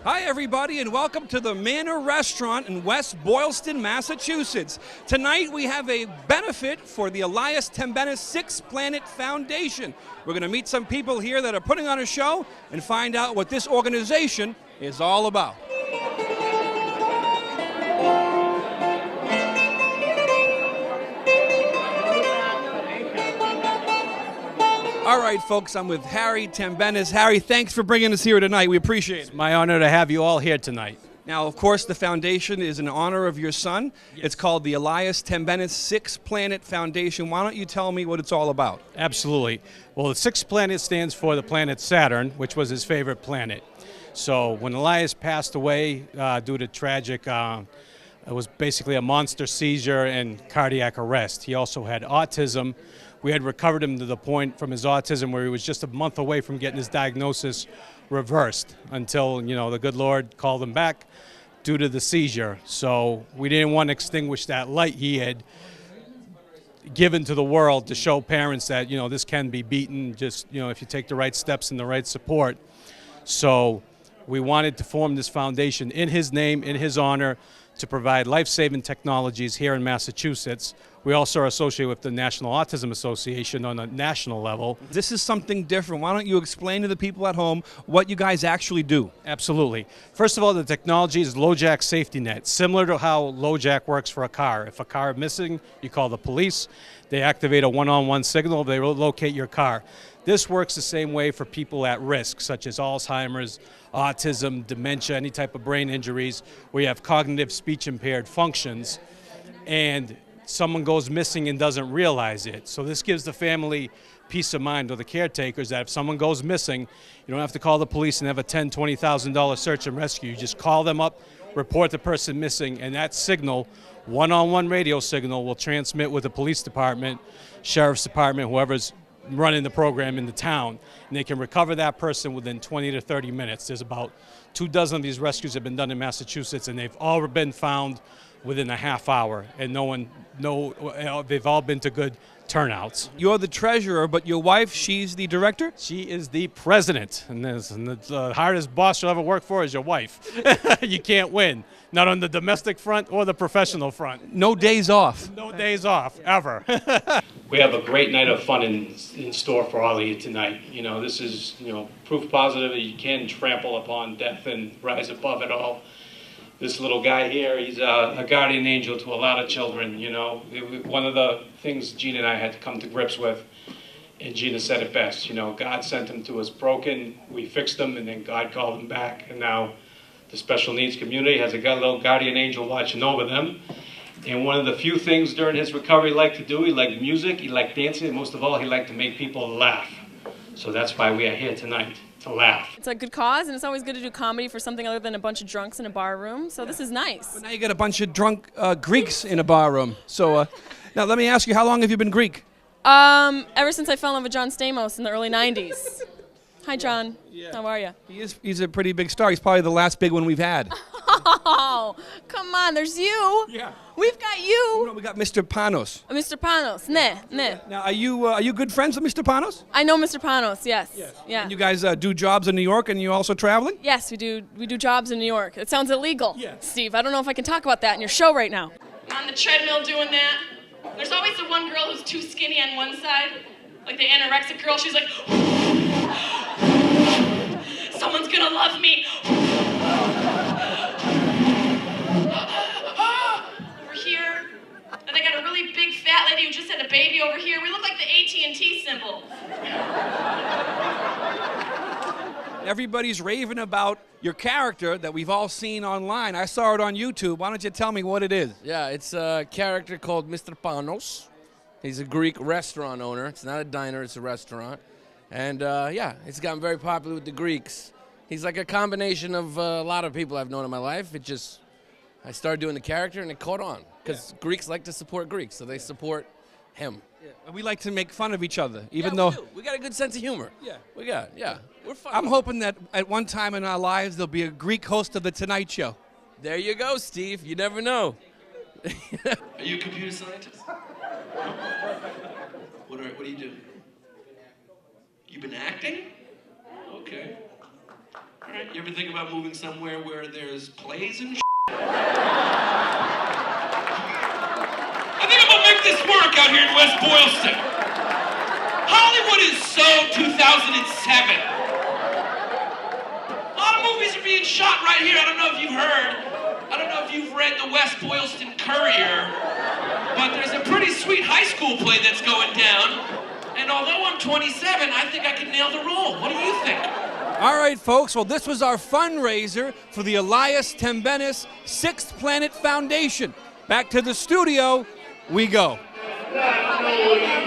Hi, everybody, and welcome to the Manor Restaurant in West Boylston, Massachusetts. Tonight, we have a benefit for the Elias Tembenis Six Planet Foundation. We're going to meet some people here that are putting on a show and find out what this organization is all about. All right, folks, I'm with Harry Tembenis. Harry, thanks for bringing us here tonight. We appreciate it. It's my honor to have you all here tonight. Now, of course, the foundation is in honor of your son. Yes. It's called the Elias Tembenis Six Planet Foundation. Why don't you tell me what it's all about? Absolutely. Well, the Six Planet stands for the planet Saturn, which was his favorite planet. So when Elias passed away due to tragic, it was basically a monster seizure and cardiac arrest. He also had autism. We had recovered him to the point from his autism where he was just a month away from getting his diagnosis reversed until, the good Lord called him back due to the seizure. So we didn't want to extinguish that light he had given to the world to show parents that, this can be beaten just, if you take the right steps and the right support. So we wanted to form this foundation in his name, in his honor, to provide life-saving technologies here in Massachusetts. We also are associated with the National Autism Association on a national level. This is something different. Why don't you explain to the people at home what you guys actually do? Absolutely. First of all, the technology is LoJack safety net, similar to how LoJack works for a car. If a car is missing, you call the police. They activate a one-on-one signal. They locate your car. This works the same way for people at risk, such as Alzheimer's, autism, dementia, any type of brain injuries, where you have cognitive speech impaired functions, and someone goes missing and doesn't realize it. So this gives the family peace of mind, or the caretakers, that if someone goes missing, you don't have to call the police and have a $10,000, $20,000 search and rescue. You just call them up, report the person missing, and that signal, one-on-one radio signal, will transmit with the police department, sheriff's department, whoever's running the program in the town, and they can recover that person within 20 to 30 minutes. There's about 24 of these rescues have been done in Massachusetts, and they've all been found within a half hour, and they've all been to good turnouts. You're the treasurer, but your wife, she's the director? She is the president, and the hardest boss you'll ever work for is your wife. You can't win, not on the domestic front or the professional front. No days off. No days off, ever. We have a great night of fun in store for all of you tonight. This is, proof positive that you can trample upon death and rise above it all. This little guy here, he's a guardian angel to a lot of children, One of the things Gina and I had to come to grips with, and Gina said it best, God sent him to us broken, we fixed him, and then God called him back. And now the special needs community has a little guardian angel watching over them. And one of the few things during his recovery he liked to do, he liked music, he liked dancing, and most of all, he liked to make people laugh. So that's why we are here tonight. To laugh. It's a good cause, and it's always good to do comedy for something other than a bunch of drunks in a bar room, so this is nice. But now you got a bunch of drunk Greeks in a bar room. So now let me ask you, how long have you been Greek? Ever since I fell in love with John Stamos in the early 90s. Hi, John. Yeah. How are you? He's a pretty big star. He's probably the last big one we've had. Oh, come on, there's you. Yeah. We've got you. No, we got Mr. Panos. Mr. Panos, ne. Now, are you good friends with Mr. Panos? I know Mr. Panos, yes. Yeah. And you guys do jobs in New York, and you also traveling? Yes, we do jobs in New York. It sounds illegal, yeah. Steve. I don't know if I can talk about that in your show right now. I'm on the treadmill doing that. There's always the one girl who's too skinny on one side, like the anorexic girl. She's like, someone's gonna love me. Over here, and they got a really big fat lady who just had a baby over here. We look like the AT&T symbol. Everybody's raving about your character that we've all seen online. I saw it on YouTube. Why don't you tell me what it is? Yeah, it's a character called Mr. Panos. He's a Greek restaurant owner. It's not a diner, it's a restaurant. And it's gotten very popular with the Greeks. He's like a combination of a lot of people I've known in my life. I started doing the character and it caught on. Because Greeks like to support Greeks, so they support him. Yeah. And we like to make fun of each other, even though... We got a good sense of humor. Yeah. We're fun. I'm hoping that at one time in our lives there'll be a Greek host of The Tonight Show. There you go, Steve. You never know. Are you a computer scientist? What do you do? You've been acting? Okay. All right. You ever think about moving somewhere where there's plays and I think I'm gonna make this work out here in West Boylston. Hollywood is so 2007. A lot of movies are being shot right here. I don't know if you've heard. I don't know if you've read the West Boylston Courier, but there's a pretty sweet high school play that's going down. And although I'm 27, I think I can nail the role. What do you think? All right, folks. Well, this was our fundraiser for the Elias Tembenis Sixth Planet Foundation. Back to the studio we go. I don't know what you